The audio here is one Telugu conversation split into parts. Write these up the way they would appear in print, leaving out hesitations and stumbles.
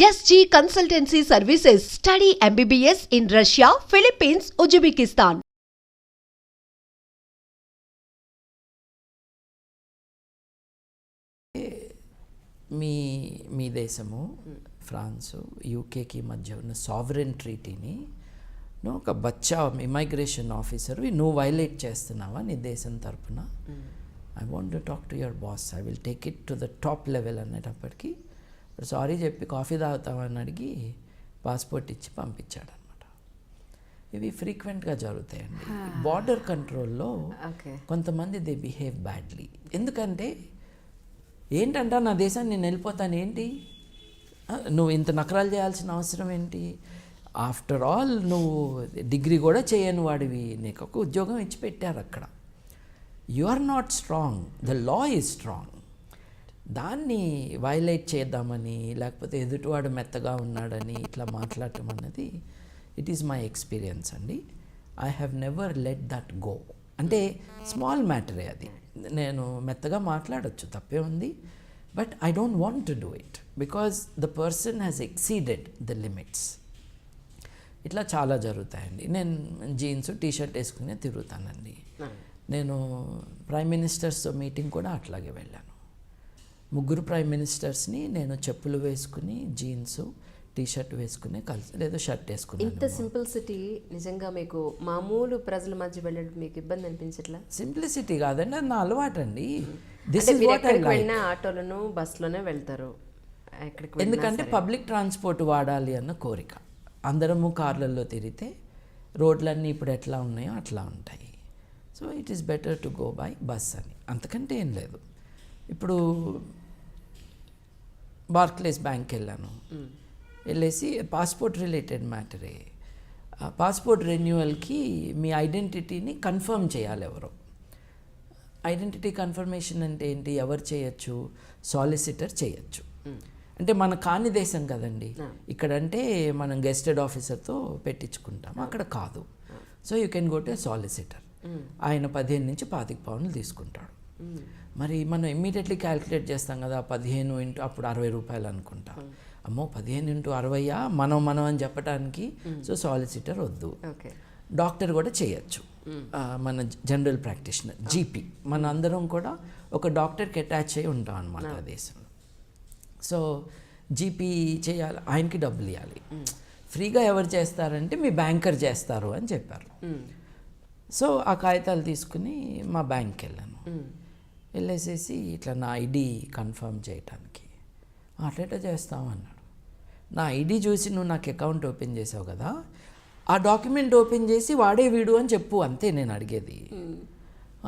SG Consultancy Services. Study MBBS in Russia, Philippines, Uzbekistan. మీ దేశము ఫ్రాన్సు యూకేకి మధ్య ఉన్న సావరెన్ ట్రీటీని ఒక బచ్చా ఇమైగ్రేషన్ ఆఫీసర్ నువ్వు వైలేట్ చేస్తున్నావా నీ దేశం తరపున? I want to talk to your boss, I will take it to the top level అనేటప్పటికీ సారీ చెప్పి కాఫీ తాగుతామని అడిగి పాస్పోర్ట్ ఇచ్చి పంపించాడు అనమాట. ఇవి ఫ్రీక్వెంట్గా జరుగుతాయండి. బార్డర్ కంట్రోల్లో కొంతమంది దే బిహేవ్ బ్యాడ్లీ. ఎందుకంటే ఏంటంట నా దేశాన్ని నేను వెళ్ళిపోతాను ఏంటి, నువ్వు ఇంత నకరాలు చేయాల్సిన అవసరం ఏంటి, ఆఫ్టర్ ఆల్ నువ్వు డిగ్రీ కూడా చేయని వాడివి, నీకు ఒక ఉద్యోగం ఇచ్చి పెట్టారు అక్కడ. You are not strong, the law is strong. దాన్ని వైలేట్ చేద్దామని లేకపోతే ఎదుటివాడు మెత్తగా ఉన్నాడని ఇట్లా మాట్లాడటం అన్నది ఇట్ ఈస్ మై ఎక్స్పీరియన్స్ అండి. I have never let that go. అంటే స్మాల్ మ్యాటరే అది, నేను మెత్తగా మాట్లాడచ్చు, తప్పే ఉంది, but I don't want to do it because the person has exceeded the limits. ఇట్లా చాలా జరుగుతాయండి. నేను జీన్స్ టీషర్ట్ వేసుకునే తిరుగుతానండి. నేను ప్రైమ్ మినిస్టర్స్తో మీటింగ్ కూడా అట్లాగే వెళ్ళాను. 3 ప్రైమ్ మినిస్టర్స్ని నేను చెప్పులు వేసుకుని జీన్స్ టీషర్ట్ వేసుకుని కలిసి లేదా షర్ట్ వేసుకుని. ఇంత సింప్లిసిటీ నిజంగా మీకు మామూలు ప్రజల మధ్య వెళ్ళడం మీకు ఇబ్బంది అనిపించట్లా? సింప్లిసిటీ కాదండి, అది నా అలవాటు అండి. ఆటోలను బస్సులోనే వెళ్తారు ఎందుకంటే పబ్లిక్ ట్రాన్స్పోర్ట్ వాడాలి అన్న కోరిక. అందరము కార్లలో తిరిగితే రోడ్లన్నీ ఇప్పుడు ఎట్లా ఉన్నాయో అట్లా ఉంటాయి. So it is better to go by bus అని, అంతకంటే ఏం లేదు. ఇప్పుడు బార్క్లేస్ బ్యాంక్ వెళ్ళాను, వెళ్ళేసి పాస్పోర్ట్ రిలేటెడ్ మ్యాటరే. పాస్పోర్ట్ రెన్యువల్కి మీ ఐడెంటిటీని కన్ఫర్మ్ చేయాలి ఎవరో. ఐడెంటిటీ కన్ఫర్మేషన్ అంటే ఏంటి, ఎవరు చేయొచ్చు? సాలిసిటర్ చేయొచ్చు. అంటే మన కాని దేశం కదండి, ఇక్కడంటే మనం గెస్టెడ్ ఆఫీసర్తో పెట్టించుకుంటాం, అక్కడ కాదు. So you can go to solicitor. ఆయన 15 నుంచి 25 పౌండ్లు తీసుకుంటాడు. మరి మనం ఇమ్మీడియట్లీ క్యాల్కులేట్ చేస్తాం కదా, 15 ఇంటూ అప్పుడు 60 రూపాయలు అనుకుంటా. అమ్మో 15 ఇంటూ 60 మనం అని చెప్పడానికి. సో సాలిసిటర్ వద్దు. డాక్టర్ కూడా చేయొచ్చు, మన జనరల్ ప్రాక్టీషనర్ జీపీ. మన అందరం కూడా ఒక డాక్టర్కి అటాచ్ అయ్యి ఉంటాం అన్నమాట ఆ దేశంలో. సో జీపీ చేయాలి, ఆయనకి డబ్బులు ఇవ్వాలి. ఫ్రీగా ఎవరు చేస్తారంటే మీ బ్యాంకర్ చేస్తారు అని చెప్పారు. సో ఆ కాగితాలు తీసుకుని మా బ్యాంక్కి వెళ్ళాను. వెళ్ళేసేసి ఇట్లా నా ఐడి కన్ఫర్మ్ చేయటానికి అట్లా చేస్తాము అన్నాడు. నా ఐడి చూసి నువ్వు నాకు అకౌంట్ ఓపెన్ చేసావు కదా, ఆ డాక్యుమెంట్ ఓపెన్ చేసి వాడే వీడు అని చెప్పు, అంతే నేను అడిగేది.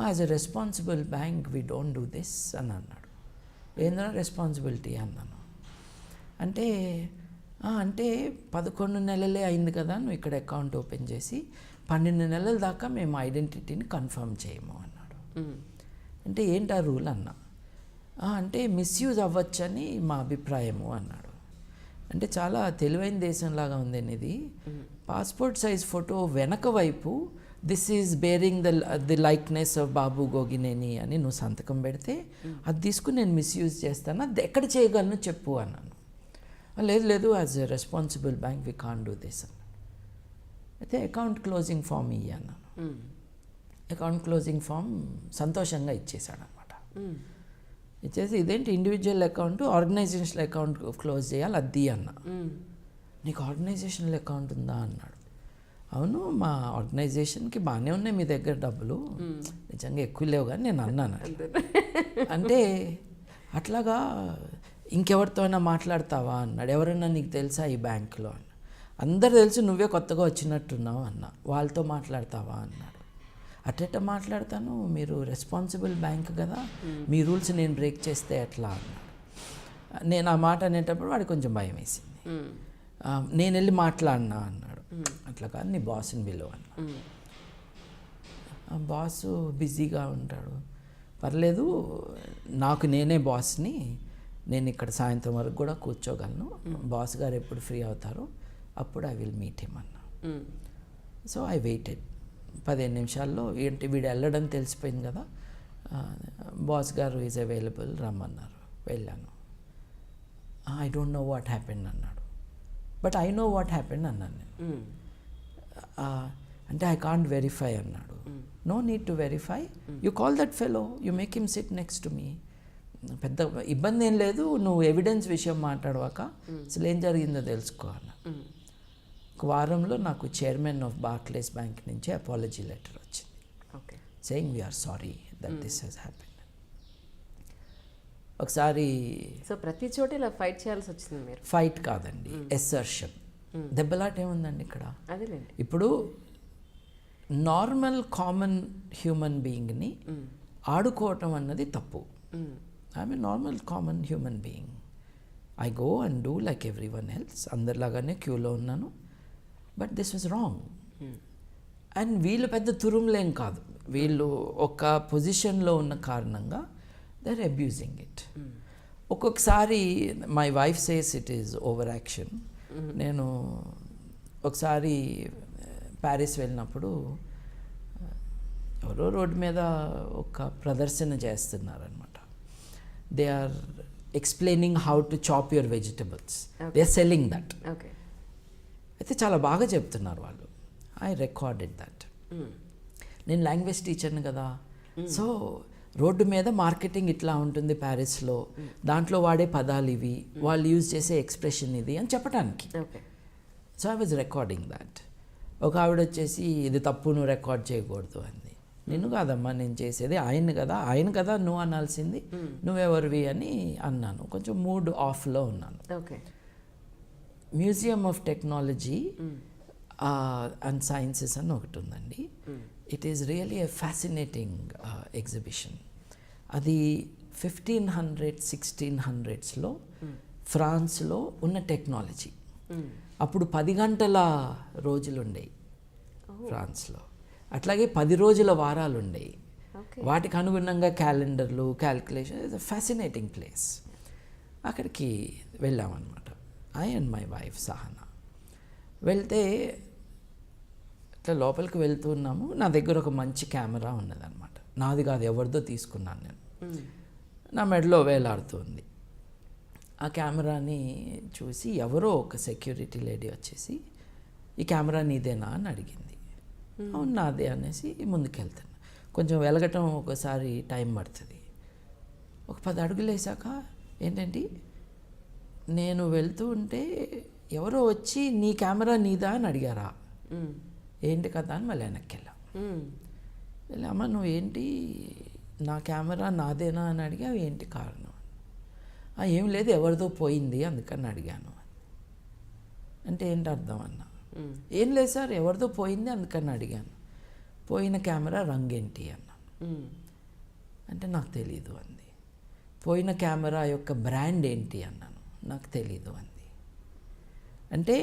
As a responsible bank we don't do this అని అన్నాడు. ఏందో రెస్పాన్సిబిలిటీ అన్నాను. అంటే 11 నెలలే అయింది కదా నువ్వు ఇక్కడ అకౌంట్ ఓపెన్ చేసి, 12 నెలల దాకా మేము ఐడెంటిటీని కన్ఫర్మ్ చేయము అన్నాడు. అంటే ఏంటి ఆ రూల్ అన్నా. అంటే మిస్యూజ్ అవ్వచ్చని మా అభిప్రాయము అన్నాడు. అంటే చాలా తెలివైన దేశంలాగా ఉందండి ఇది. పాస్పోర్ట్ సైజ్ ఫోటో వెనక వైపు this is bearing the likeness of Babu Gogineni అని నువ్వు సంతకం పెడితే అది తీసుకుని నేను మిస్యూజ్ చేస్తాను, అది ఎక్కడ చేయగలను చెప్పు అన్నాను. లేదు as a responsible bank we can't do this అన్నాను. అయితే అకౌంట్ క్లోజింగ్ ఫామ్ అన్నాను. అకౌంట్ క్లోజింగ్ ఫామ్ సంతోషంగా ఇచ్చేసాడు అనమాట. ఇచ్చేసి ఇదేంటి individual account organisational account close చేయాలి అది అన్నా. నీకు ఆర్గనైజేషనల్ అకౌంట్ ఉందా అన్నాడు. అవును, మా ఆర్గనైజేషన్కి బాగానే ఉన్నాయి మీ దగ్గర డబ్బులు, నిజంగా ఎక్కువ లేవు కానీ నేను అన్నాను. అంటే అట్లాగా ఇంకెవరితో అయినా మాట్లాడతావా అన్నాడు. ఎవరన్నా నీకు తెలుసా ఈ బ్యాంకులో అన్న. అందరు తెలుసు, నువ్వే కొత్తగా వచ్చినట్టున్నావు అన్న. వాళ్ళతో మాట్లాడతావా అన్నాడు. అట్ట మాట్లాడతాను, మీరు రెస్పాన్సిబుల్ బ్యాంక్ కదా, మీ రూల్స్ నేను బ్రేక్ చేస్తే ఎట్లా అన్నాడు. నేను ఆ మాట అనేటప్పుడు వాడికి కొంచెం భయం వేసింది. నేను వెళ్ళి మాట్లాడినా అన్నాడు. అట్లా కాదు, నీ బాస్ని పిలువ అన్నా. బాసు బిజీగా ఉంటాడు, పర్లేదు నాకు నేనే బాస్ని, నేను ఇక్కడ సాయంత్రం వరకు కూడా కూర్చోగలను, బాస్ గారు ఎప్పుడు ఫ్రీ అవుతారో అప్పుడు ఐ విల్ మీట్ హిమ్ అన్నా. So I weighted. 15 నిమిషాల్లో ఏంటి వీడు వెళ్ళడం తెలిసిపోయింది కదా, బాస్ గారు ఈజ్ అవైలబుల్ రమ్మన్నారు. వెళ్ళాను. I don't know what happened అన్నాడు. But I know what happened అన్నాను నేను. అంటే ఐ కాంట్ వెరిఫై అన్నాడు. No need to verify, you call that fellow, you make him sit next to me. పెద్ద ఇబ్బంది ఏం లేదు, నువ్వు ఎవిడెన్స్ విషయం మాట్లాడవాక అసలు ఏం జరిగిందో తెలుసుకో అన్న. ఒక వారంలో నాకు చైర్మన్ ఆఫ్ బార్క్లేస్ బ్యాంక్ నుంచి అపాలజీ లెటర్ వచ్చింది, saying we are sorry that this has happened. ఒకసారి సో ప్రతి చోట ఇలా ఫైట్ చేయాల్సి వచ్చింది మీరు? ఫైట్ కాదండి, ఎస్సర్షన్. దెబ్బలాట ఏముందండి ఇక్కడ? అదేలేండి. ఇప్పుడు నార్మల్ కామన్ హ్యూమన్ బీయింగ్ని ఆడుకోవటం అన్నది తప్పు. I'm a normal common human being. I go and do like every one else, అందరిలాగానే క్యూలో ఉన్నాను. But this was wrong. And వీళ్ళు పెద్ద తురుములేం కాదు, వీళ్ళు ఒక పొజిషన్లో ఉన్న కారణంగా దే ఆర్ అబ్యూజింగ్ ఇట్. ఒక్కొక్కసారి my wife says it is over action. నేను ఒకసారి ప్యారిస్ వెళ్ళినప్పుడు ఎవరో రోడ్డు మీద ఒక ప్రదర్శన చేస్తున్నారనమాట. They are explaining how to chop your vegetables, they are selling that. అయితే చాలా బాగా చెప్తున్నారు వాళ్ళు. I recorded that. నేను లాంగ్వేజ్ టీచర్ని కదా, సో రోడ్డు మీద మార్కెటింగ్ ఇట్లా ఉంటుంది ప్యారిస్లో, దాంట్లో వాడే పదాలు ఇవి, వాళ్ళు యూజ్ చేసే ఎక్స్ప్రెషన్ ఇది అని చెప్పడానికి. So I was recording that. ఒక ఆవిడ వచ్చేసి ఇది తప్పు, నువ్వు రికార్డ్ చేయకూడదు అంది. నిన్ను కాదమ్మా నేను చేసేది, ఆయన కదా నువ్వు అనాల్సింది, నువ్వెవరివి అని అన్నాను. కొంచెం మూడ్ ఆఫ్లో ఉన్నాను. Museum of technology and sciences అని ఒకటి ఉందండి. It is really a fascinating exhibition. అది 1500s 1600sలో ఫ్రాన్స్లో ఉన్న టెక్నాలజీ. అప్పుడు 10 గంటల రోజులు ఉండేవి ఫ్రాన్స్లో, అట్లాగే 10 రోజుల వారాలు ఉండేవి. వాటికి అనుగుణంగా క్యాలెండర్లు, calculation. It's a fascinating place. అక్కడికి వెళ్ళామన్నమాట, I and my wife Sahana. వెళ్తే ఇట్లా లోపలికి వెళ్తున్నాము. నా దగ్గర ఒక మంచి కెమెరా ఉన్నదన్నమాట, నాది కాదు ఎవరిదో తీసుకున్నాను నేను. నా మెడలో వేలాడుతుంది. ఆ కెమెరాని చూసి ఎవరో ఒక సెక్యూరిటీ లేడీ వచ్చేసి ఈ కెమెరా నీదేనా అని అడిగింది. అవును నాదే అనేసి ముందుకెళ్తాను. కొంచెం వెలగటం ఒకసారి టైం పడుతుంది. ఒక 10 అడుగులు వేసాక ఏంటంటే నేను వెళ్తూ ఉంటే ఎవరో వచ్చి నీ కెమెరా నీదా అని అడిగారా. ఏంటి కదా అని మళ్ళీ వెనక్కి వెళ్ళాం. అమ్మ నువ్వు ఏంటి నా కెమెరా నాదేనా అని అడిగావు, ఏంటి కారణం? ఏం లేదు ఎవరిదో పోయింది అందుకని అడిగాను. అంటే ఏంటి అర్థం అన్నా. ఏం లేదు సార్ ఎవరిదో పోయింది అందుకని అడిగాను. పోయిన కెమెరా రంగేంటి అన్నాను. అంటే నాకు తెలీదు అంది. పోయిన కెమెరా యొక్క బ్రాండ్ ఏంటి అన్నాను. నాకు తెలీదు అంది. అంటే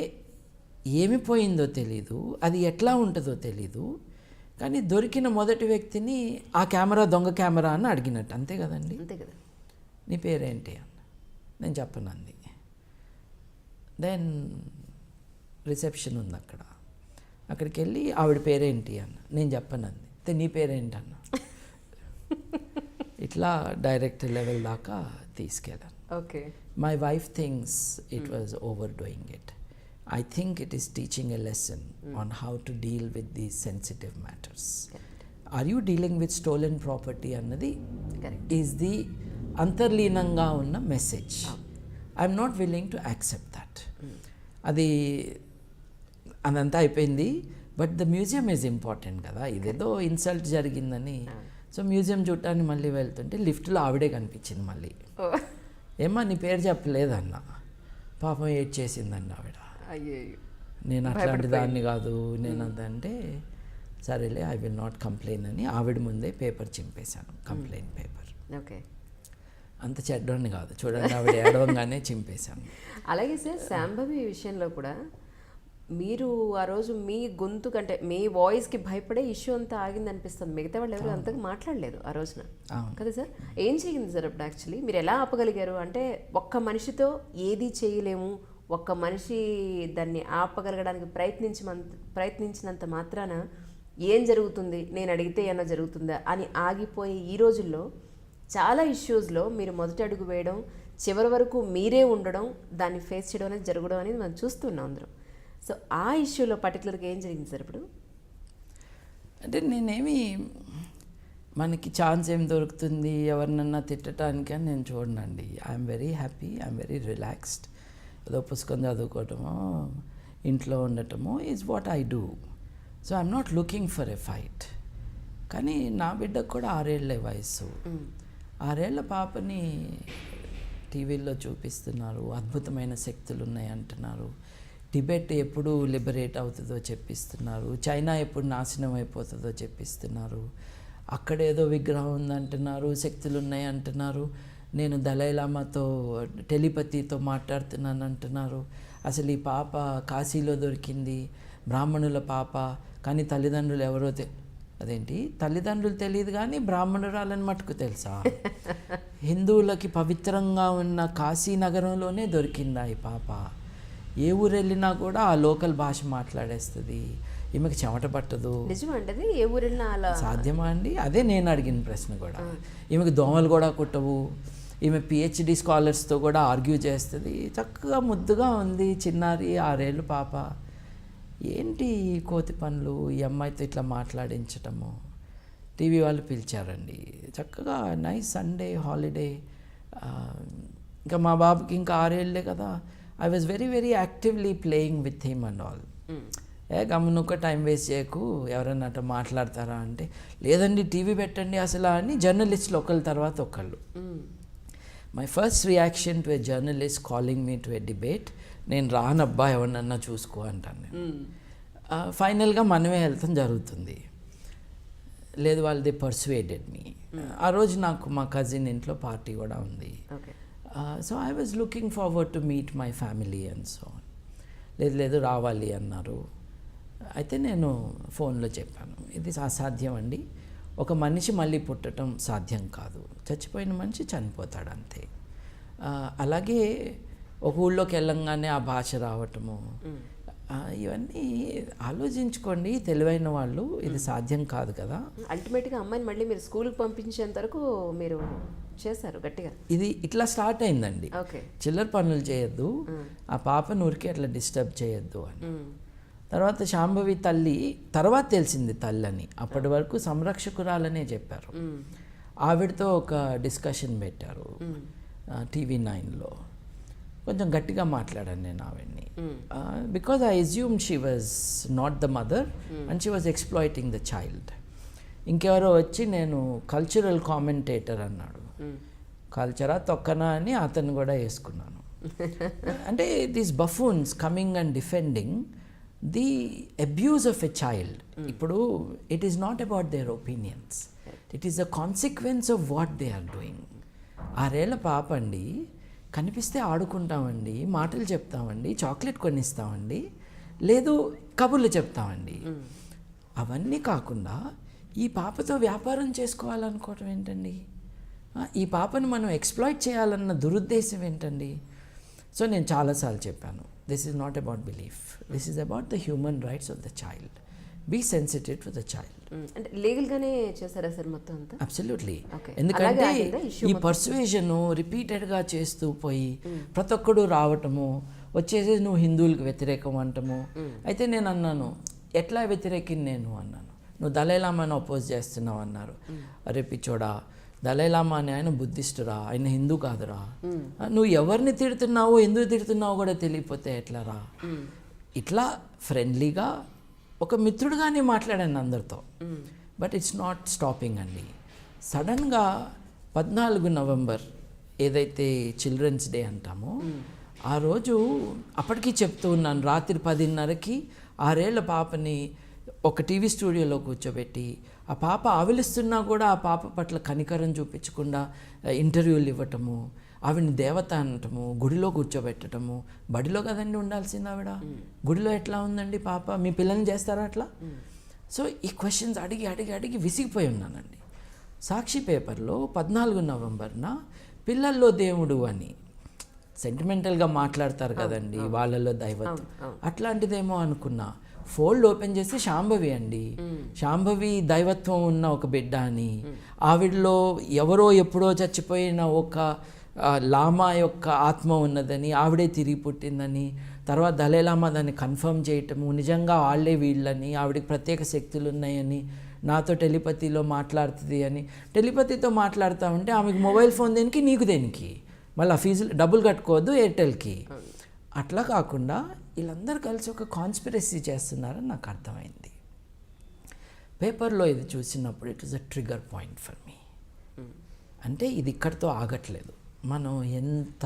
ఏమి పోయిందో తెలీదు, అది ఎట్లా ఉంటుందో తెలీదు, కానీ దొరికిన మొదటి వ్యక్తిని ఆ కెమెరా దొంగ కెమెరా అని అడిగినట్టు. అంతే కదండి. అంతే కదా. నీ పేరేంటి అన్న. నేను చెప్పను అంది. దెన్ రిసెప్షన్ ఉంది అక్కడ, అక్కడికి వెళ్ళి ఆవిడ పేరేంటి అన్న. నేను చెప్పను అంది. నీ పేరేంటి అన్న. ఇట్లా డైరెక్ట్ లెవెల్ దాకా తీసుకెళ్ళాను. Okay. My wife things it was over doing it. I think it is teaching a lesson on how to deal with these sensitive matters. Are you dealing with stolen property అన్నది is the అంతర్లీనంగా ఉన్న message. I'm not willing to accept that. అది అదంతా అయిపోయింది. But the museum is important కదా. ఇదేదో ఇన్సల్ట్ జరిగిందని. సో మ్యూజియం చూడటానికి మళ్ళీ వెళ్తుంటే లిఫ్ట్లో ఆవిడే కనిపించింది మళ్ళీ. ఏమ్మా నీ పేరు చెప్పలేదన్న. పాపం ఏడ్ చేసిందండి ఆవిడ. నేను అట్లాంటి దాన్ని కాదు నేను అదంటే సరేలే ఐ విల్ నాట్ కంప్లైన్ అని ఆవిడ ముందే పేపర్ చింపేశాను, కంప్లైంట్ పేపర్. ఓకే. అంత చెడ్డని కాదు చూడండి, ఆవిడ ఏడవంగానే చింపేశాను. అలాగే సార్ శాంభవి విషయంలో కూడా మీరు ఆ రోజు మీ గొంతు కంటే మీ వాయిస్కి భయపడే ఇష్యూ అంతా ఆగింది అనిపిస్తుంది. మిగతా వాళ్ళు ఎవరు అంతగా మాట్లాడలేదు ఆ రోజున కదా సార్. ఏం చేయింది సార్ అప్పుడు యాక్చువల్లీ మీరు ఎలా ఆపగలిగారు? అంటే ఒక్క మనిషితో ఏది చేయలేము, ఒక్క మనిషి దాన్ని ఆపగలగడానికి ప్రయత్నించినంత మాత్రాన ఏం జరుగుతుంది, నేను అడిగితే ఏమైనా జరుగుతుందా అని ఆగిపోయే ఈ రోజుల్లో చాలా ఇష్యూస్లో మీరు మొదటి అడుగు వేయడం చివరి వరకు మీరే ఉండడం, దాన్ని ఫేస్ చేయడం అనేది జరగడం అనేది మనం చూస్తున్నాం అందరం. సో ఆ ఇష్యూలో పర్టికులర్గా ఏం జరిగింది సార్ ఇప్పుడు? అంటే నేనేమి మనకి ఛాన్స్ ఏం దొరుకుతుంది ఎవరినన్నా తిట్టడానికి అని నేను చూడనండి. I'm very happy, I'm very relaxed. ఏదో పుస్తకం చదువుకోవటమో ఇంట్లో ఉండటమో is what I do. So I'm not looking for a fight. కానీ నా బిడ్డకు కూడా 6 ఏళ్లే వయసు. 6 ఏళ్ల పాపని టీవీల్లో చూపిస్తున్నారు, అద్భుతమైన శక్తులు ఉన్నాయి అంటున్నారు, టిబెట్ ఎప్పుడు లిబరేట్ అవుతుందో చెప్పిస్తున్నారు, చైనా ఎప్పుడు నాశనం అయిపోతుందో చెప్పిస్తున్నారు, అక్కడేదో విగ్రహం ఉందంటున్నారు, శక్తులు ఉన్నాయి అంటున్నారు, నేను దలైలామాతో టెలిపతితో మాట్లాడుతున్నాను అంటున్నారు. అసలు ఈ పాప కాశీలో దొరికింది, బ్రాహ్మణుల పాప, కానీ తల్లిదండ్రులు ఎవరో అదేంటి తల్లిదండ్రులు తెలియదు కానీ బ్రాహ్మణురాలని మటుకు తెలుసా? హిందువులకి పవిత్రంగా ఉన్న కాశీ నగరంలోనే దొరికిందా ఈ పాప? ఏ ఊరు వెళ్ళినా కూడా ఆ లోకల్ భాష మాట్లాడేస్తుంది, ఈమెకి చెమట పట్టదు. నిజమండి, ఏ ఊరు వెళ్ళినా అలా సాధ్యమా అండి? అదే నేను అడిగిన ప్రశ్న కూడా. ఈమెకి దోమలు కూడా కుట్టవు, ఈమె పిహెచ్డి స్కాలర్స్తో కూడా ఆర్గ్యూ చేస్తుంది, చక్కగా ముద్దుగా ఉంది చిన్నారి 6 ఏళ్ళు పాప. ఏంటి కోతి పనులు? ఈ అమ్మాయితో ఇట్లా మాట్లాడించటము. టీవీ వాళ్ళు పిలిచారండి, చక్కగా నైస్ సండే హాలిడే. ఇంకా మా బాబుకి ఇంకా 6 ఏళ్ళే కదా. I was very very actively playing with him and all. గమ్మునొక్క టైం వేస్ట్ చేయకు, ఎవరన్నా అట్లా మాట్లాడతారా అంటే, లేదండి టీవీ పెట్టండి అసలు అని జర్నలిస్టులు ఒకళ్ళ తర్వాత ఒకళ్ళు. My first reaction to a journalist calling me to a debate, నేను రానబ్బా ఎవరినన్నా చూసుకో అంటాను నేను. ఫైనల్గా మనమే వెళ్తాం జరుగుతుంది. లేదు వాళ్ళది పర్సువేడెడ్ మీ. ఆ రోజు నాకు మా కజిన్ ఇంట్లో పార్టీ కూడా ఉంది. So I was looking forward to meet my family and so. లేదు రావాలి అన్నారు. అయితే నేను ఫోన్లో చెప్పాను, ఇది అసాధ్యం అండి, ఒక మనిషి మళ్ళీ పుట్టడం సాధ్యం కాదు, చచ్చిపోయిన మనిషి చనిపోతాడు అంతే. అలాగే ఒక ఊళ్ళోకి వెళ్ళంగానే ఆ భాష రావటము, ఇవన్నీ ఆలోచించుకోండి తెలివైన వాళ్ళు, ఇది సాధ్యం కాదు కదా. అల్టిమేట్గా అమ్మాయిని మళ్ళీ మీరు స్కూల్కి పంపించేంత వరకు మీరు చేశారు గట్టిగా. ఇది ఇట్లా స్టార్ట్ అయిందండి, చిల్లర పనులు చేయొద్దు, ఆ పాపను ఊరికి అట్లా డిస్టర్బ్ చేయొద్దు అని. తర్వాత శాంభవి తల్లి, తర్వాత తెలిసింది తల్లి అని, అప్పటి వరకు సంరక్షకురాలనే చెప్పారు. ఆవిడతో ఒక డిస్కషన్ పెట్టారు TV9లో. కొంచెం గట్టిగా మాట్లాడాను నేను ఆవిడ్ని, because I assume she was not the mother and she was exploiting the child. ఇంకెవరో వచ్చి నేను కల్చరల్ కామెంటేటర్ అన్నాడు. కల్చరా తొక్కనా అని అతను కూడా వేసుకున్నాను. అంటే these buffoons coming and defending the abuse of a child. ఇప్పుడు it is not about their opinions, it is the consequence of what they are doing. 6 ఏళ్ల పాప అండి, కనిపిస్తే ఆడుకుంటామండి, మాటలు చెప్తామండి, చాక్లెట్ కొనిస్తామండి, లేదు కబుర్లు చెప్తామండి. అవన్నీ కాకుండా ఈ పాపతో వ్యాపారం చేసుకోవాలనుకోవటం ఏంటండి? ఈ పాపను మనం ఎక్స్ప్లాయిట్ చేయాలన్న దురుద్దేశం ఏంటండి? సో నేను చాలాసార్లు చెప్పాను, this is not about belief, this is about the human rights of the child, be sensitive to the child. అంటే లీగల్గానే చేశారా సార్ మొత్తం అంతా? అబ్సల్యూట్లీ. ఎందుకంటే ఈ పర్సువేషన్ రిపీటెడ్గా చేస్తూ పోయి ప్రతి ఒక్కడు రావటము, వచ్చేసి నువ్వు హిందువులకు వ్యతిరేకం అంటము. అయితే నేను అన్నాను, ఎట్లా వ్యతిరేకిని నేను అన్నాను, నువ్వు దలైలామాని అపోజ్ చేస్తున్నావు అన్నారు. అరే పిచ్చోడా, దలైలామా అని ఆయన బుద్ధిస్టురా, ఆయన హిందూ కాదురా, నువ్వు ఎవరిని తిడుతున్నావో ఎందుకు తిడుతున్నావో కూడా తెలియపోతే ఎట్లారా. ఇట్లా ఫ్రెండ్లీగా ఒక మిత్రుడుగానే మాట్లాడాను అందరితో. బట్ ఇట్స్ నాట్ స్టాపింగ్ అండి. సడన్గా 14 నవంబర్ ఏదైతే చిల్డ్రన్స్ డే అంటామో ఆ రోజు, అప్పటికీ చెప్తూ ఉన్నాను, రాత్రి 10:30కి 6 ఏళ్ల పాపని ఒక టీవీ స్టూడియోలో కూర్చోబెట్టి, ఆ పాప ఆవిలిస్తున్నా కూడా ఆ పాప పట్ల కనికరం చూపించకుండా ఇంటర్వ్యూలు ఇవ్వటము, ఆవిడని దేవత అనటము, గుడిలో కూర్చోబెట్టడము. బడిలో కదండి ఉండాల్సింది ఆవిడ, గుడిలో ఎట్లా ఉందండి పాప? మీ పిల్లల్ని చేస్తారా అట్లా? సో ఈ క్వశ్చన్స్ అడిగి అడిగి అడిగి విసిగిపోయి ఉన్నానండి. సాక్షి పేపర్లో 14 నవంబర్న పిల్లల్లో దేవుడు అని సెంటిమెంటల్గా మాట్లాడతారు కదండి, వాళ్ళలో దైవత్వం, అట్లాంటిదేమో అనుకున్నా. ఫోల్డ్ ఓపెన్ చేస్తే శాంభవి అండి, శాంభవి దైవత్వం ఉన్న ఒక బిడ్డ అని, ఆవిడలో ఎవరో ఎప్పుడో చచ్చిపోయిన ఒక లామా యొక్క ఆత్మ ఉన్నదని, ఆవిడే తిరిగి పుట్టిందని, తర్వాత దలైలామా దాన్ని కన్ఫర్మ్ చేయటము, నిజంగా వాళ్ళే వీళ్ళని, ఆవిడకి ప్రత్యేక శక్తులు ఉన్నాయని, నాతో టెలిపతిలో మాట్లాడుతుంది అని. టెలిపతితో మాట్లాడుతూ ఉంటే ఆమెకు మొబైల్ ఫోన్ దేనికి, నీకు దేనికి, మళ్ళీ ఫీజులు డబ్బులు కట్టుకోవద్దు ఎయిర్టెల్కి. అట్లా కాకుండా వీళ్ళందరూ కలిసి ఒక కాన్స్పిరసీ చేస్తున్నారని నాకు అర్థమైంది. పేపర్లో ఇది చూసినప్పుడు it is a trigger point for me. అంటే ఇది ఇక్కడితో ఆగట్లేదు. మనం ఎంత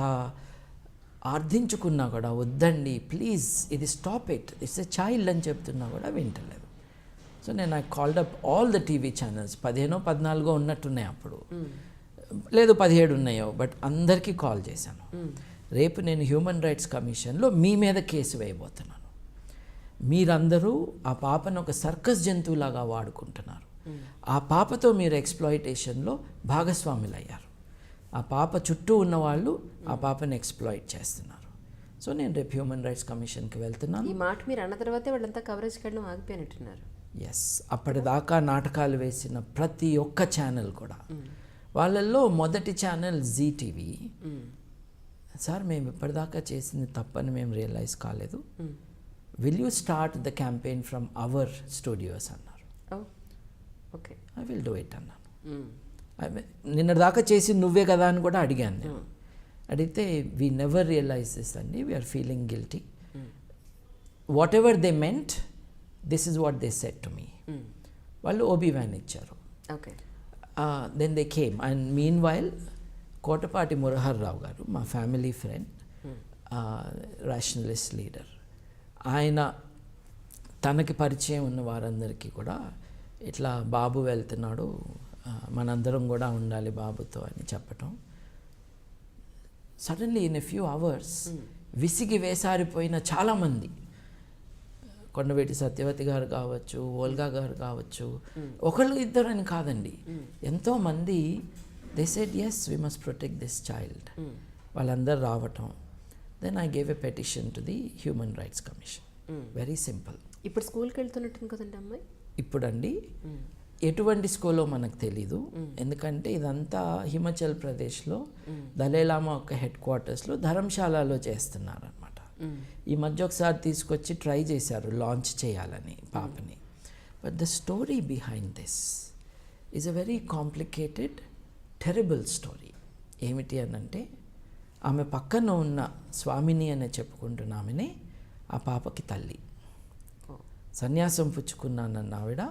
ఆర్థించుకున్నా కూడా వద్దండి ప్లీజ్ ఇది స్టాప్ ఇట్స్ ఎ చైల్డ్ అని చెప్తున్నా కూడా వింటలేదు. సో నేను I called up all the TV channels, 15-14 ఉన్నట్టున్నాయి అప్పుడు, లేదు 17 ఉన్నాయో, బట్ అందరికీ కాల్ చేశాను. రేపు నేను హ్యూమన్ రైట్స్ కమిషన్లో మీ మీద కేసు వేయబోతున్నాను. మీరందరూ ఆ పాపను ఒక సర్కస్ జంతువులాగా వాడుకుంటున్నారు. ఆ పాపతో మీరు ఎక్స్ప్లాయిటేషన్లో భాగస్వాములు అయ్యారు. ఆ పాప చుట్టూ ఉన్న వాళ్ళు ఆ పాపను ఎక్స్ప్లాయిట్ చేస్తున్నారు. సో నేను రేపు హ్యూమన్ రైట్స్ కమిషన్కి వెళ్తున్నాను. ఈ మాట మీరు అన్న తర్వాతే వాళ్ళంతా కవరేజ్ కట్టడం ఆగిపోయినట్టున్నారు. ఎస్, అప్పటిదాకా నాటకాలు వేసిన ప్రతి ఒక్క ఛానల్ కూడా, వాళ్ళల్లో మొదటి ఛానల్ జీ టీవీ, సార్ మేము ఇప్పటిదాకా చేసింది తప్పని మేము రియలైజ్ కాలేదు, will you start the campaign from our studios అన్నారు. Okay, I will do it అన్నాను. నిన్న దాకా చేసి నువ్వే కదా అని కూడా అడిగాను నేను. అడిగితే వీ నెవర్ రియలైజ్ దిస్ అండి, we are feeling guilty, whatever they meant this is what they said to me. వాళ్ళు ఓబీ వ్యాన్ ఇచ్చారు. Okay, then they came and meanwhile Kotapati Murahar Rao garu, మా ఫ్యామిలీ ఫ్రెండ్, రేషనలిస్ట్ లీడర్, ఆయన తనకి పరిచయం ఉన్న వారందరికీ కూడా ఇట్లా బాబు వెళ్తున్నాడు, మనందరం కూడా ఉండాలి బాబుతో అని చెప్పటం. Suddenly in a few hours విసిగి వేసారిపోయిన చాలామంది, కొండవేటి సత్యవతి గారు కావచ్చు, ఓల్గా గారు కావచ్చు, ఒకళ్ళు ఇద్దరు అని కాదండి, ఎంతోమంది they said yes we must protect this child. వాళ్ళందరూ రావటం. Then I gave a petition to the human rights commission. Very simple. ఇప్పుడు స్కూల్కి వెళ్తున్నట్టుంది కదండి అమ్మాయి? ఇప్పుడండి ఎటువంటి స్కూలో మనకు తెలీదు, ఎందుకంటే ఇదంతా హిమాచల్ ప్రదేశ్లో దలైలామా యొక్క హెడ్ క్వార్టర్స్లో ధర్మశాలలో చేస్తున్నారనమాట. ఈ మధ్య ఒకసారి తీసుకొచ్చి ట్రై చేశారు లాంచ్ చేయాలని పాపని. But the story behind this is a very complicated terrible story. ఏమిటి అనంటే, ఆమె పక్కన ఉన్న స్వామిని అనే చెప్పుకుంటున్న ఆమెనే ఆ పాపకి తల్లి. సన్యాసం పుచ్చుకున్నానన్న ఆవిడ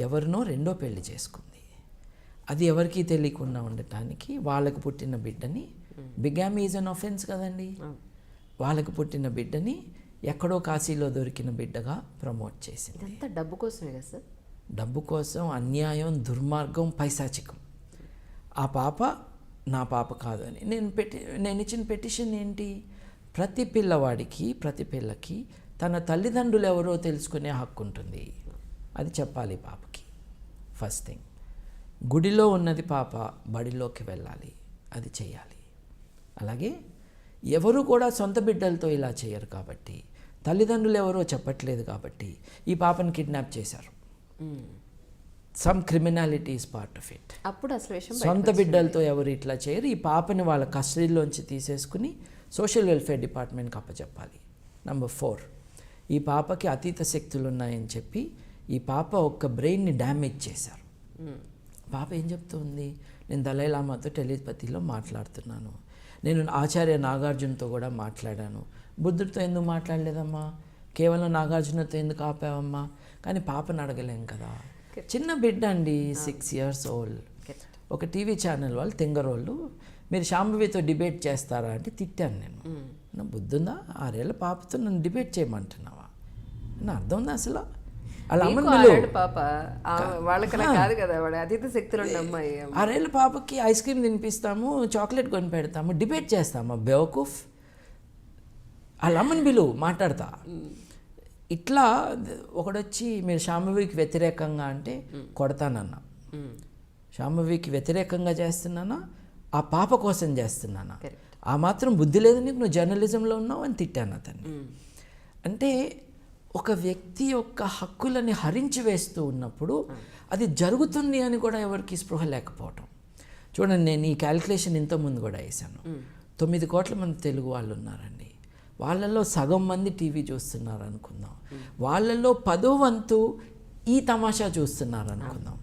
ఎవరినో రెండో పెళ్లి చేసుకుంది. అది ఎవరికీ తెలియకుండా ఉండటానికి వాళ్ళకు పుట్టిన బిడ్డని, బిగామీ ఈజ్ అన్ ఆఫెన్స్ కదండి, వాళ్ళకు పుట్టిన బిడ్డని ఎక్కడో కాశీలో దొరికిన బిడ్డగా ప్రమోట్ చేసింది. ఇదంతా డబ్బు కోసమే కదా సార్? డబ్బు కోసం, అన్యాయం, దుర్మార్గం, పైశాచికం. ఆ పాప నా పాప కాదు అని నేను ఇచ్చిన పెటిషన్ ఏంటి, ప్రతి పిల్లవాడికి ప్రతి పిల్లకి తన తల్లిదండ్రులు ఎవరో తెలుసుకునే హక్కు ఉంటుంది. అది చెప్పాలి పాపకి. ఫస్ట్ థింగ్, గుడిలో ఉన్నది పాప బడిలోకి వెళ్ళాలి, అది చేయాలి. అలాగే ఎవరు కూడా సొంత బిడ్డలతో ఇలా చేయరు కాబట్టి, తల్లిదండ్రులు ఎవరో చెప్పట్లేదు కాబట్టి ఈ పాపను కిడ్నాప్ చేశారు. Some criminality is part of it. అప్పుడు అసలు విషయం సొంత బిడ్డలతో ఎవరు ఇట్లా చేయరు. ఈ పాపని వాళ్ళ కస్టడీలోంచి తీసేసుకుని సోషల్ వెల్ఫేర్ డిపార్ట్మెంట్కి అప్పచెప్పాలి. నెంబర్ 4, ఈ పాపకి అతీత శక్తులు ఉన్నాయని చెప్పి ఈ పాప ఒక్క బ్రెయిన్ని డ్యామేజ్ చేశారు. పాప ఏం చెప్తుంది, నేను దలైలామాతో టెలిపతిలో మాట్లాడుతున్నాను, నేను ఆచార్య నాగార్జునతో కూడా మాట్లాడాను. బుద్ధుడితో ఎందుకు మాట్లాడలేదమ్మా, కేవలం నాగార్జునతో ఎందుకు ఆపావమ్మా? కానీ పాపను అడగలేం కదా. చిన్న బిడ్డ అండి, 6 years old. ఒక టీవీ ఛానల్ వాళ్ళు తెంగరోళ్ళు, మీరు శాంభవితో డిబేట్ చేస్తారా అంటే తిట్టాను నేను. నా బుద్ధుందా, 6 ఏళ్ళ పాపతో నన్ను డిబేట్ చేయమంటున్నావా? నా అర్థం ఉందా అసలు? అలా పాప వాళ్ళకలా కాదు కదా, వాడు అతీత శక్తులు ఉన్న అమ్మాయి. 6 ఏళ్ళ పాపకి ఐస్ క్రీమ్ తినిపిస్తాము, చాక్లెట్ కొని పెడతాము, డిబేట్ చేస్తామా బేవకూఫ్? వాళ్ళ అమ్మని బిలువు మాట్లాడతా. ఇట్లా ఒకడొచ్చి మీరు శాంభవికి వ్యతిరేకంగా అంటే కొడతానన్నా. శాంభవికి వ్యతిరేకంగా చేస్తున్నానా, ఆ పాప కోసం చేస్తున్నానా? ఆ మాత్రం బుద్ధి లేదు నీకు, నువ్వు జర్నలిజంలో ఉన్నావు అని తిట్టాను అతన్ని. అంటే ఒక వ్యక్తి యొక్క హక్కులని హరించి వేస్తూ ఉన్నప్పుడు అది జరుగుతుంది అని కూడా ఎవరికి స్పృహ లేకపోవటం. చూడండి, నేను ఈ క్యాలిక్యులేషన్ ఇంతకుముందు కూడా వేసాను. 9 కోట్ల మంది తెలుగు వాళ్ళు ఉన్నారండి. వాళ్ళల్లో సగం మంది టీవీ చూస్తున్నారు అనుకుందాం. వాళ్ళల్లో 10వ వంతు ఈ తమాషా చూస్తున్నారు అనుకుందాం.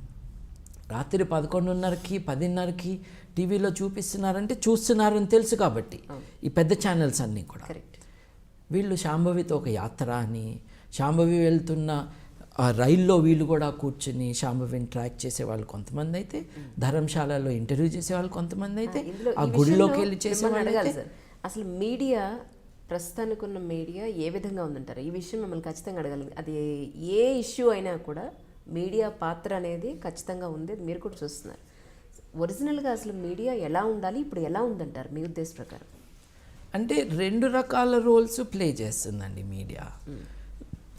రాత్రి 11:30కి 10:30కి టీవీలో చూపిస్తున్నారంటే చూస్తున్నారని తెలుసు కాబట్టి ఈ పెద్ద ఛానల్స్ అన్నీ కూడా. వీళ్ళు శాంభవితో ఒక యాత్ర అని, శాంభవి వెళ్తున్న ఆ రైల్లో వీళ్ళు కూడా కూర్చుని శాంభవిని ట్రాక్ చేసేవాళ్ళు కొంతమంది అయితే, ధర్మశాలలో ఇంటర్వ్యూ చేసేవాళ్ళు కొంతమంది అయితే, ఆ గుడిలోకి వెళ్ళి చేసేవాళ్ళు అయితే. అసలు మీడియా ప్రస్తుతానికి ఉన్న మీడియా ఏ విధంగా ఉందంటారు? ఈ విషయం మిమ్మల్ని ఖచ్చితంగా అడగాలి. అది ఏ ఇష్యూ అయినా కూడా మీడియా పాత్ర అనేది ఖచ్చితంగా ఉంది, మీరు కూడా చూస్తున్నారు. ఒరిజినల్గా అసలు మీడియా ఎలా ఉండాలి, ఇప్పుడు ఎలా ఉందంటారు మీ ఉద్దేశ ప్రకారం? అంటే 2 రకాల రోల్స్ ప్లే చేస్తుందండి మీడియా.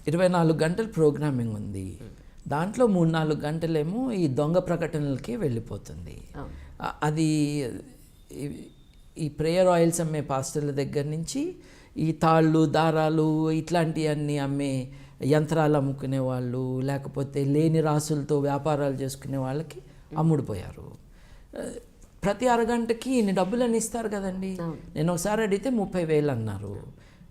24 గంటలు ప్రోగ్రామింగ్ ఉంది, దాంట్లో 3-4 గంటలేమో ఈ దొంగ ప్రకటనలకి వెళ్ళిపోతుంది. అది ఈ ప్రేయర్ ఆయిల్స్ అమ్మే పాస్టర్ల దగ్గర నుంచి ఈ తాళ్ళు దారాలు ఇట్లాంటివన్నీ అమ్మే యంత్రాలు అమ్ముకునే వాళ్ళు, లేకపోతే లేని రాసులతో వ్యాపారాలు చేసుకునే వాళ్ళకి అమ్ముడుపోయారు. ప్రతి అరగంటకి ఇన్ని డబ్బులని ఇస్తారు కదండి. నేను ఒకసారి అడిగితే 30,000 అన్నారు.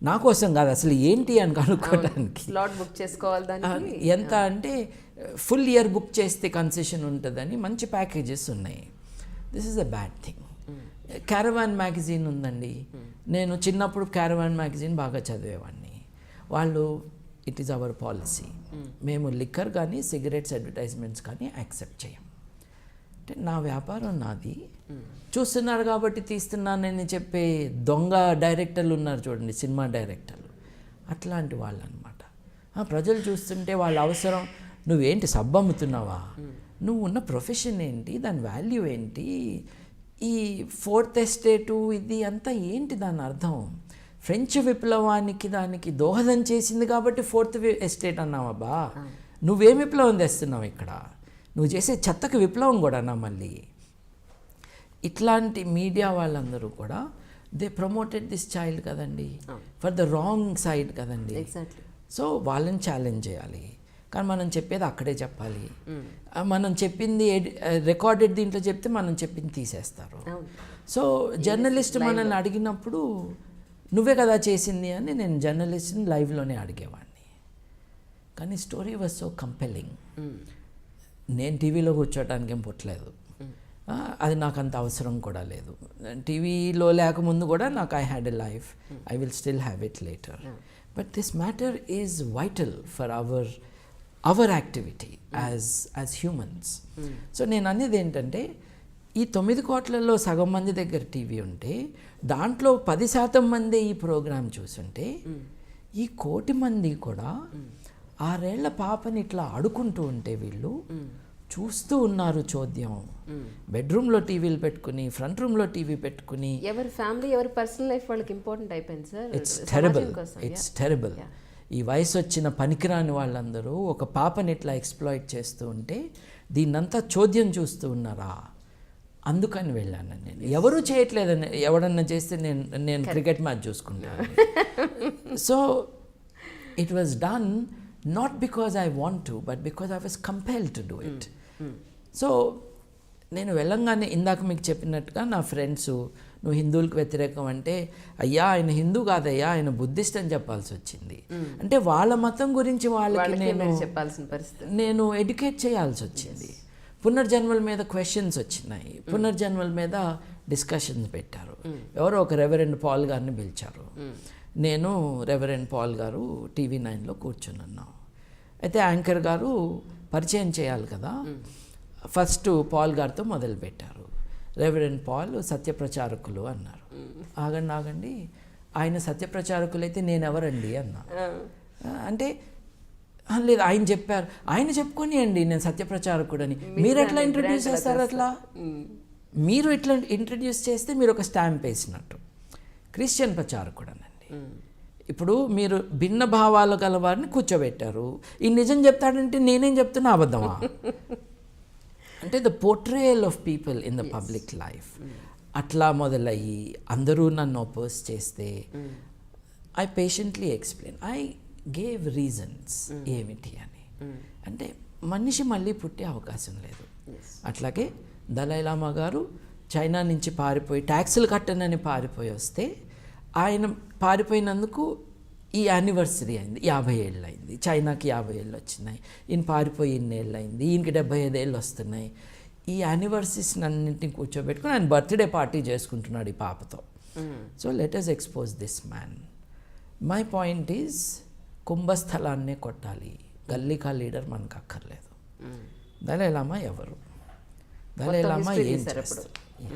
నా కోసం కాదు, అసలు ఏంటి అని కనుక్కోవడానికి. స్లాట్ బుక్ చేసుకోవాలి దానికి ఎంత అంటే ఫుల్ ఇయర్ బుక్ చేస్తే కన్సెషన్ ఉంటుందని మంచి ప్యాకేజెస్ ఉన్నాయి. This is a bad thing. Caravan magazine ఉందండి. నేను చిన్నప్పుడు క్యారవాన్ మ్యాగజైన్ బాగా చదివేవాడిని. వాళ్ళు ఇట్ ఈస్ అవర్ పాలసీ, మేము లిక్కర్ కానీ సిగరెట్స్ అడ్వర్టైజ్మెంట్స్ కానీ యాక్సెప్ట్ చేయం. అంటే నా వ్యాపారం నాది, చూస్తున్నారు కాబట్టి తీస్తున్నానని చెప్పే దొంగ డైరెక్టర్లు ఉన్నారు చూడండి, సినిమా డైరెక్టర్లు, అట్లాంటి వాళ్ళు అనమాట. ప్రజలు చూస్తుంటే వాళ్ళ అవసరం, నువ్వేంటి సబ్బు అమ్ముతున్నావా, నువ్వు ఉన్న ప్రొఫెషన్ ఏంటి, దాని వాల్యూ ఏంటి, ఈ 4th ఎస్టేటు ఇది అంతా ఏంటి దాని అర్థం, ఫ్రెంచ్ విప్లవానికి దానికి దోహదం చేసింది కాబట్టి 4th ఎస్టేట్ అన్నావబ్బా, నువ్వేం విప్లవం తెస్తున్నావు ఇక్కడ, నువ్వు చేసే చెత్తకు విప్లవం కూడానా మళ్ళీ. ఇట్లాంటి మీడియా వాళ్ళందరూ కూడా దే ప్రమోటెడ్ దిస్ చైల్డ్ కదండి, ఫర్ ద రాంగ్ సైడ్ కదండి. సో వాళ్ళని ఛాలెంజ్ చేయాలి, కానీ మనం చెప్పేది అక్కడే చెప్పాలి. మనం చెప్పింది రికార్డెడ్ దీంట్లో చెప్తే మనం చెప్పింది తీసేస్తారు. సో జర్నలిస్ట్ మనల్ని అడిగినప్పుడు నువ్వే కదా చేసింది అని నేను జర్నలిస్ట్ని లైవ్లోనే అడిగేవాడిని. కానీ స్టోరీ వాజ్ సో కంపెల్లింగ్. నేను టీవీలో కూర్చోవడానికి ఏం పుట్టలేదు, అది నాకు అంత అవసరం కూడా లేదు. టీవీలో లేకముందు కూడా నాకు I had a life, I will still have it later. But this matter is vital for hour activity as humans. So నేను అనేది ఏంటంటే, ఈ 9 కోట్లలో సగం మంది దగ్గర టీవీ ఉంటే దాంట్లో 10% మంది ఈ ప్రోగ్రాం చూసుంటే, ఈ 1 కోటి మంది కూడా 6 ఏళ్ల పాపని ఇట్లా ఆడుకుంటూ ఉంటే వీళ్ళు చూస్తూ ఉన్నారు చోద్యం. బెడ్రూమ్లో టీవీలు పెట్టుకుని, ఫ్రంట్ రూమ్లో టీవీ పెట్టుకుని, ఎవరి ఫ్యామిలీ ఎవరి పర్సనల్ లైఫ్ వాళ్ళకి ఇంపార్టెంట్ అయిపోయింది సార్. It's terrible. ఈ వయసు వచ్చిన పనికిరాని వాళ్ళందరూ ఒక పాపని ఇట్లా ఎక్స్ప్లాయిట్ చేస్తూ ఉంటే దీన్నంతా చోద్యం చూస్తూ ఉన్నారా, అందుకని వెళ్ళాను నేను. ఎవరూ చేయట్లేదని, ఎవడన్నా చేస్తే నేను క్రికెట్ మ్యాచ్ చూసుకుంటాను. So it was done not because I want to, but because I was compelled to do it. So నేను వెళ్ళంగానే ఇందాక మీకు చెప్పినట్టుగా నా ఫ్రెండ్స్, నువ్వు హిందువులకు వ్యతిరేకం అంటే, అయ్యా ఆయన హిందూ కాదయ్యా ఆయన బుద్ధిస్ట్ అని చెప్పాల్సి వచ్చింది. అంటే వాళ్ళ మతం గురించి వాళ్ళకి చెప్పాల్సిన పరిస్థితి, నేను ఎడ్యుకేట్ చేయాల్సి వచ్చింది. పునర్జన్మల మీద క్వశ్చన్స్ వచ్చినాయి, పునర్జన్మల మీద డిస్కషన్స్ పెట్టారు. ఎవరో ఒక రెవరెండ్ పాల్ గారిని పిలిచారు. నేను రెవరెండ్ పాల్ గారు TV9లో కూర్చున్నాను. అయితే యాంకర్ గారు పరిచయం చేయాలి కదా, ఫస్ట్ పాల్ గారితో మొదలుపెట్టారు. రెవరెండ్ పాల్ సత్యప్రచారకులు అన్నారు. ఆగండి, ఆయన సత్యప్రచారకులు అయితే నేను ఎవరండి అన్నా. అంటే లేదు ఆయన చెప్పారు, ఆయన చెప్పుకొని అండి నేను సత్యప్రచారకుడని. మీరు ఎట్లా ఇంట్రడ్యూస్ చేస్తారు? అట్లా మీరు ఇట్లా ఇంట్రడ్యూస్ చేస్తే మీరు ఒక స్టాంప్ వేసినట్టు. క్రిస్టియన్ ప్రచారకుడు అనండి. ఇప్పుడు మీరు భిన్న భావాలు గల వారిని కూర్చోబెట్టారు, ఈ నిజం చెప్తాడంటే నేనేం చెప్తున్నా అబద్ధమా? అంటే the portrayal of people in the public life అట్లా మొదలయ్యి అందరూ నన్ను అపోజ్ చేస్తే I patiently explain, I gave reasons ఏమిటి అని. అంటే మనిషి మళ్ళీ పుట్టే అవకాశం లేదు. అట్లాగే దలైలామా గారు చైనా నుంచి పారిపోయి ట్యాక్సులు కట్టనని పారిపోయి వస్తే ఆయన పారిపోయినందుకు ఈ యానివర్సరీ అయింది, 50 ఏళ్ళు అయింది. చైనాకి 50 ఏళ్ళు వచ్చినాయి, ఈయన పారిపోయి ఇన్నేళ్ళు అయింది, ఈయనకి 75 ఏళ్ళు వస్తున్నాయి. ఈ యానివర్సరీస్ అన్నింటినీ కూర్చోబెట్టుకుని ఆయన బర్త్డే పార్టీ చేసుకుంటున్నాడు ఈ పాపతో. So let us expose this man. My point is కుంభస్థలాన్నే కొట్టాలి, గల్లీకా లీడర్ మనకు అక్కర్లేదు. దలైలామా ఎవరు? దలైలామా ఏం చేస్తారు?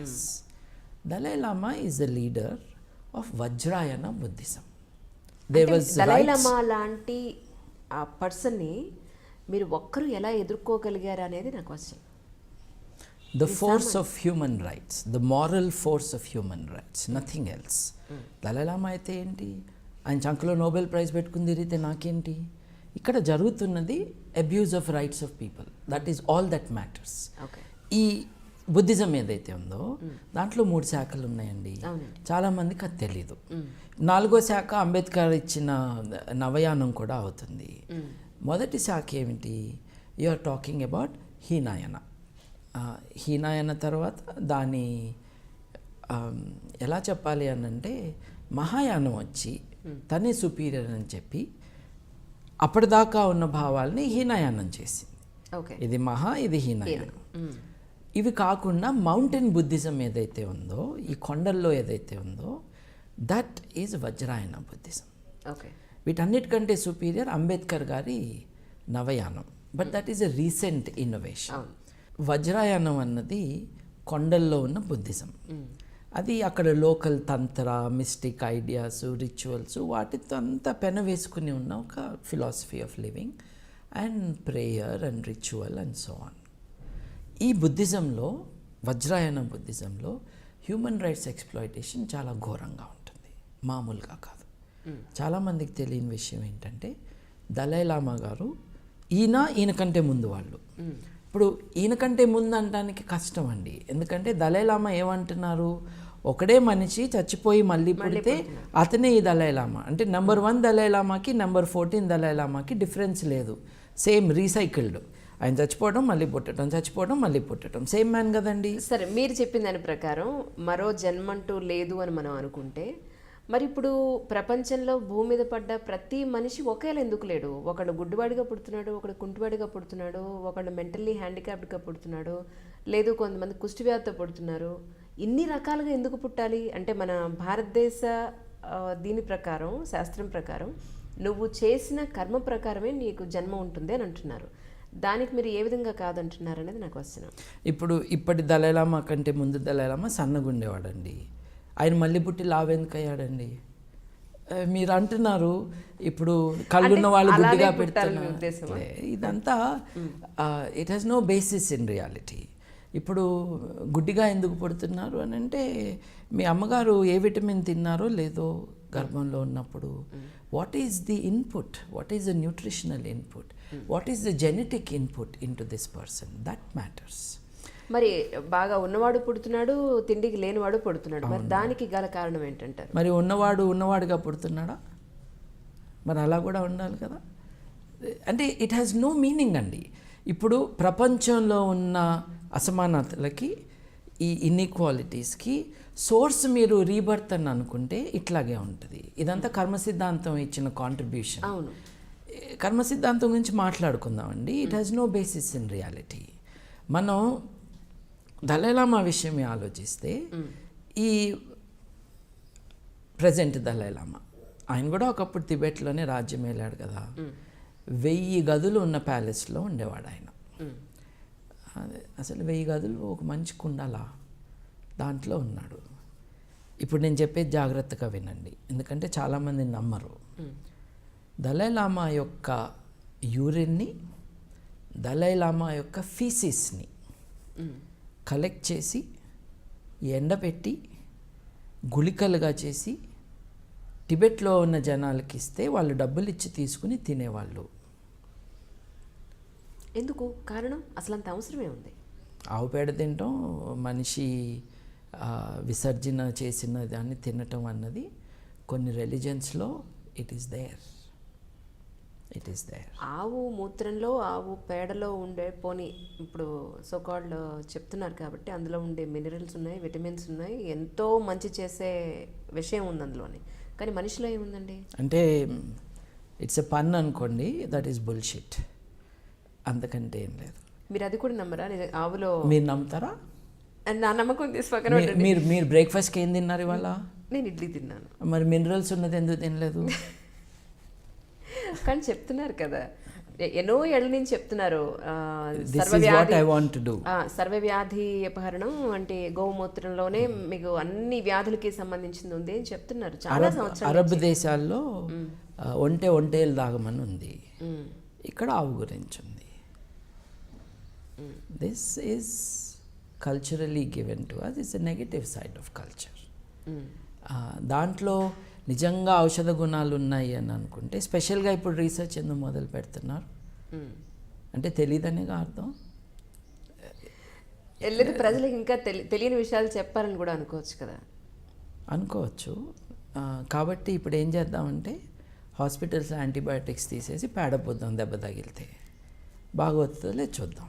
Yes, Dalai Lama is the leader of Vajrayana Buddhism. Dalai Lama లాంటి ఆ పర్సన్ని మీరు ఒక్కరు ఎలా ఎదుర్కోగలిగారు అనేది నా question. The force of human rights, the moral force of human rights, nothing else. Dalai Lama అయితే ఏంటి, ఆయన చంకలో నోబెల్ ప్రైజ్ పెట్టుకుని తిరిగితే నాకేంటి? ఇక్కడ జరుగుతున్నది abuse of rights of people. That is all that matters. ఈ బుద్ధిజం ఏదైతే ఉందో దాంట్లో 3 శాఖలు ఉన్నాయండి. చాలామందికి అది తెలీదు. 4వ శాఖ అంబేద్కర్ ఇచ్చిన నవయానం కూడా అవుతుంది. మొదటి శాఖ ఏమిటి? You are talking about Hinayana. Hinayana తర్వాత దాని ఎలా చెప్పాలి అనంటే మహాయానం వచ్చి తనే సుపీరియర్ అని చెప్పి అప్పటిదాకా ఉన్న భావాల్ని హీనాయానం చేసింది. ఇది మహా, ఇది హీనాయానం. ఇవి కాకుండా మౌంటైన్ బుద్ధిజం ఏదైతే ఉందో, ఈ కొండల్లో ఏదైతే ఉందో, దట్ ఈజ్ వజ్రాయన బుద్ధిజం. వీటన్నిటికంటే సుపీరియర్ అంబేద్కర్ గారి నవయానం. But that is a recent innovation. వజ్రాయనం అన్నది కొండల్లో ఉన్న బుద్ధిజం. అది అక్కడ లోకల్ తంత్ర, మిస్టిక్ ఐడియాస్, రిచువల్స్ వాటితో అంతా పెన వేసుకుని ఉన్న ఒక philosophy of living and prayer and ritual and so on. ఈ బుద్ధిజంలో, వజ్రాయన బుద్ధిజంలో హ్యూమన్ రైట్స్ ఎక్స్ప్లాయిటేషన్ చాలా ఘోరంగా ఉంటుంది, మామూలుగా కాదు. చాలామందికి తెలియని విషయం ఏంటంటే దలైలామా గారు ఈయనకంటే ముందు వాళ్ళు. ఇప్పుడు ఈయనకంటే ముందు అనడానికి కష్టం అండి, ఎందుకంటే దలైలామా ఏమంటున్నారు, ఒకడే మనిషి చచ్చిపోయి మళ్ళీ పుడితే అతనే ఈ దలైలామా. అంటే నెంబర్ 1 దలైలామాకి నెంబర్ 14 దలైలామాకి డిఫరెన్స్ లేదు, సేమ్ రీసైకిల్డ్. ఆయన చచ్చిపోవడం మళ్ళీ పుట్టడం, చచ్చిపోవడం మళ్ళీ పుట్టడం, సేమ్ మ్యాన్ కదండి. సరే, మీరు చెప్పిన దాని ప్రకారం మరో జన్మంటూ లేదు అని మనం అనుకుంటే, మరి ఇప్పుడు ప్రపంచంలో భూమి మీద పడ్డ ప్రతి మనిషి ఒకేలా ఎందుకు లేడు? ఒకళ్ళు గుడ్డివాడిగా పుడుతున్నాడు, ఒకడు కుంటివాడిగా పుడుతున్నాడు, ఒకళ్ళు మెంటల్లీ హ్యాండిక్యాప్డ్గా పుడుతున్నాడు, లేదు కొంతమంది కుష్టివ్యాధితో పుడుతున్నారు. ఇన్ని రకాలుగా ఎందుకు పుట్టాలి? అంటే మన భారతదేశ దీని ప్రకారం, శాస్త్రం ప్రకారం నువ్వు చేసిన కర్మ ప్రకారమే నీకు జన్మ ఉంటుంది అని అంటున్నారు. దానికి మీరు ఏ విధంగా కాదంటున్నారు అనేది నాకు వస్తున్నాను. ఇప్పటి దలైలామా కంటే ముందు దలైలామా సన్నగుండేవాడండి. ఆయన మళ్ళీ పుట్టి లావెందుకు అయ్యాడండి? మీరు అంటున్నారు ఇప్పుడు కళ్ళున్న వాళ్ళు గుడ్డిగా పెడుతున్నారు. ఇదంతా it has no basis in reality. ఇప్పుడు గుడ్డిగా ఎందుకు పుడుతున్నారు అని అంటే, మీ అమ్మగారు ఏ విటమిన్ తిన్నారో లేదో గర్భంలో ఉన్నప్పుడు, what is the input, what is the nutritional input, what is the genetic input in to this person, that matters. మరి బాగా ఉన్నవాడు పుడుతున్నాడు, తిండికి లేనివాడు పుడుతున్నాడు. మరి దానికి గల కారణం ఏంటంటారు? మరి ఉన్నవాడుగా పుడుతున్నాడా? మరి అలా కూడా ఉండాలి కదా. అంటే ఇట్ హ్యాస్ నో మీనింగ్ అండి. ఇప్పుడు ప్రపంచంలో ఉన్న అసమానతలకి, ఈ ఇన్ఈక్వాలిటీస్కి సోర్స్ మీరు రీబర్త్ అని అనుకుంటే ఇట్లాగే ఉంటుంది. ఇదంతా కర్మ సిద్ధాంతం ఇచ్చిన కాంట్రిబ్యూషన్. అవును, కర్మ సిద్ధాంతం గురించి మాట్లాడుకుందామండి. It has no basis in reality. మనం దలైలామా విషయమే ఆలోచిస్తే, ఈ ప్రజెంట్ దలైలామా ఆయన కూడా ఒకప్పుడు తిబెట్లోనే రాజ్యం వెళ్ళాడు కదా. 1000 గదులు ఉన్న ప్యాలెస్లో ఉండేవాడు ఆయన. అసలు 1000 గదులు ఒక మనిషికి ఉండాలా? దాంట్లో ఉన్నాడు. ఇప్పుడు నేను చెప్పేది జాగ్రత్తగా వినండి, ఎందుకంటే చాలామంది నమ్మరు. దలైలామా యొక్క యూరిన్ని, దలైలామా యొక్క ఫీసిస్ని కలెక్ట్ చేసి ఎండపెట్టి గుళికలుగా చేసి టిబెట్లో ఉన్న జనాలకి ఇస్తే వాళ్ళు డబ్బులు ఇచ్చి తీసుకుని తినేవాళ్ళు. ఎందుకు? కారణం అసలు అంత అవసరమే ఉంది. ఆవు పేడ తినటం, మనిషి విసర్జన చేసిన దాన్ని తినటం అన్నది కొన్ని రిలీజన్స్లో it is there. It is there. ఆవు మూత్రంలో ఆవు పేడలో ఉండే పోనీ ఇప్పుడు సోకాల్డ్ చెప్తున్నారు కాబట్టి అందులో ఉండే మినరల్స్ ఉన్నాయి, విటమిన్స్ ఉన్నాయి, ఎంతో మంచి చేసే విషయం ఉంది అందులోని. కానీ మనిషిలో ఏముందండి? అంటే ఇట్స్ ఎ పన్ అనుకోండి, దట్ ఈస్ బుల్షిట్, అంతకంటే ఏం లేదు. మీరు అది కూడా నమ్మరా? ఆవులో మీరు నమ్ముతారా? నా నమ్మకం తీసి పక్కన పెట్టండి. మీరు బ్రేక్ఫాస్ట్కి ఏం తిన్నారు ఇవాళ? నేను ఇడ్లీ తిన్నాను. మరి మినరల్స్ ఉన్నది ఎందుకు తినలేదు? కానీ చెప్తున్నారు కదా, ఎన్నో ఏళ్ళ నుంచి చెప్తున్నారు సర్వవ్యాధి అపహరణం అంటే గోమూత్రంలోనే మీకు అన్ని వ్యాధులకి సంబంధించింది ఉంది అని చెప్తున్నారు చాలా సంవత్సరాలు. అరబ్ దేశాల్లో ఒంటేలు తాగమని ఉంది, ఇక్కడ ఆవు గురించి ఉంది. This is culturally given to us. It's a negative side of culture. దాంట్లో నిజంగా ఔషధ గుణాలు ఉన్నాయి అని అనుకుంటే, స్పెషల్గా ఇప్పుడు రీసెర్చ్ ఎందుకు మొదలు పెడుతున్నారు అంటే తెలియదనే అర్థం. వెళ్ళేది ప్రజలకు ఇంకా తెలియని విషయాలు చెప్పాలని కూడా అనుకోవచ్చు కదా. అనుకోవచ్చు. కాబట్టి ఇప్పుడు ఏం చేద్దామంటే హాస్పిటల్స్లో యాంటీబయాటిక్స్ తీసేసి పేడ పోద్దాం, దెబ్బ తగిలితే బాగా వస్తుందో లేదు చూద్దాం.